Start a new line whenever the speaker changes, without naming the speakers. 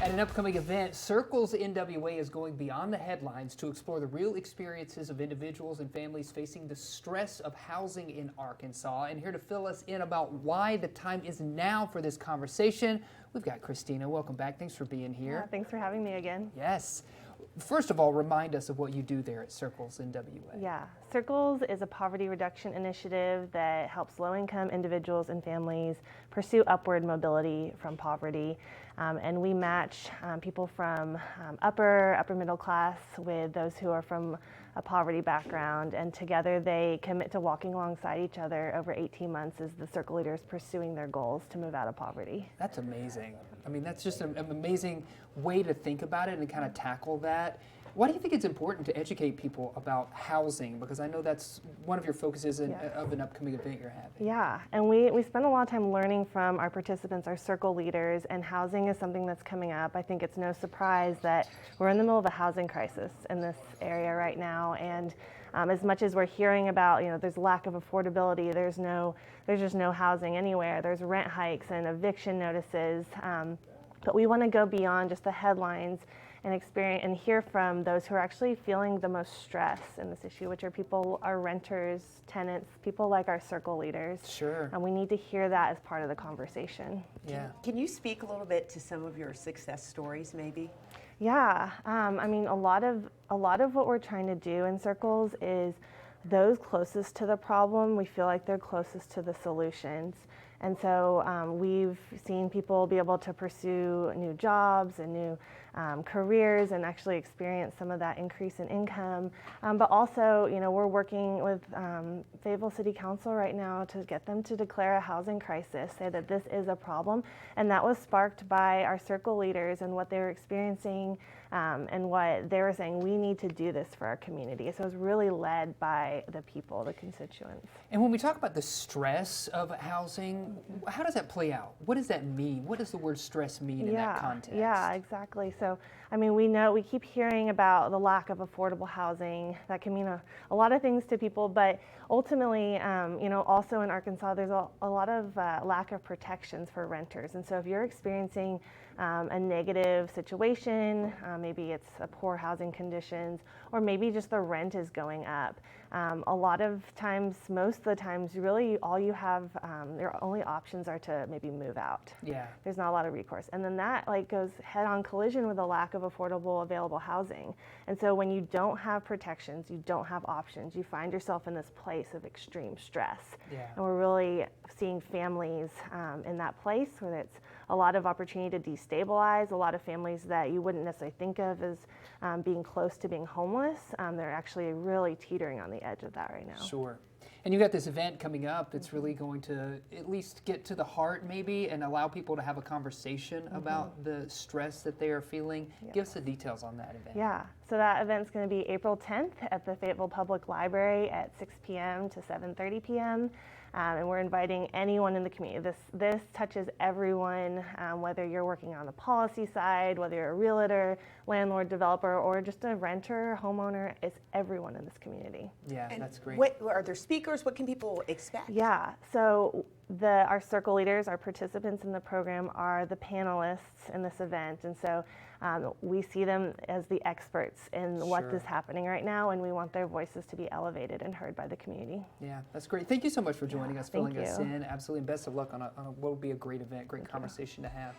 At an upcoming event, Circles NWA is going beyond the headlines to explore the real experiences of individuals and families facing the stress of housing in Arkansas. And here to fill us in about why the time is now for this conversation, we've got Christina. Welcome back. Thanks for being here.
Yeah, thanks for having me again.
Yes. First of all, remind us of what you do there at Circles NWA.
Yeah, Circles is a poverty reduction initiative that helps low-income individuals and families pursue upward mobility from poverty. And we match people from upper middle class with those who are from a poverty background, and together they commit to walking alongside each other over 18 months as the circle leaders pursuing their goals to move out of poverty.
That's amazing. I mean, that's just an amazing way to think about it and kind of tackle that. Why do you think it's important to educate people about housing? Because I know that's one of your focuses of an upcoming event you're having.
Yeah, and we spend a lot of time learning from our participants, our circle leaders, and housing is something that's coming up. I think it's no surprise that we're in the middle of a housing crisis in this area right now, and as much as we're hearing about, there's lack of affordability, there's just no housing anywhere, there's rent hikes and eviction notices, but we want to go beyond just the headlines and experience and hear from those who are actually feeling the most stress in this issue, which are our renters, tenants, people like our circle leaders.
Sure.
And we need to hear that as part of the conversation.
Yeah.
Can you speak a little bit to some of your success stories, maybe?
Yeah. I mean, a lot of what we're trying to do in Circles is those closest to the problem, we feel like they're closest to the solutions. And so we've seen people be able to pursue new jobs and new careers and actually experience some of that increase in income. But also, we're working with Fayetteville City Council right now to get them to declare a housing crisis, say that this is a problem. And that was sparked by our circle leaders and what they were experiencing and what they were saying, we need to do this for our community. So it was really led by the people, the constituents.
And when we talk about the stress of housing, how does that play out? What does that mean? What does the word stress mean in that context?
Yeah, exactly. So, I mean, we keep hearing about the lack of affordable housing. That can mean a lot of things to people, but ultimately, also in Arkansas, there's a lot of lack of protections for renters. And so if you're experiencing a negative situation, maybe it's a poor housing conditions, or maybe just the rent is going up. A lot of times, most of the times, really all you have, your only options are to maybe move out.
Yeah.
There's not a lot of recourse. And then that goes head-on collision with the lack of affordable, available housing. And so when you don't have protections, you don't have options, you find yourself in this place of extreme stress.
Yeah.
And we're really seeing families in that place where it's a lot of opportunity to destabilize, a lot of families that you wouldn't necessarily think of as being close to being homeless. They're actually really teetering on the edge of that right now.
Sure. And you got this event coming up that's really going to at least get to the heart maybe and allow people to have a conversation about the stress that they are feeling.
Yes.
Give us the details on that event.
Yeah, so that event's going to be April 10th at the Fayetteville Public Library at 6 p.m. to 7:30 p.m. And we're inviting anyone in the community. This touches everyone, whether you're working on the policy side, whether you're a realtor, landlord, developer, or just a renter, homeowner. It's everyone in this community.
Yeah,
And
that's great.
What are there speakers? What can people expect?
Yeah, so our circle leaders, our participants in the program, are the panelists in this event. And so we see them as the experts in what is happening right now, and we want their voices to be elevated and heard by the community.
Yeah, that's great. Thank you so much for joining us, filling
thank
us
you.
in. Absolutely, and best of luck on what will be a great event, great conversation to have.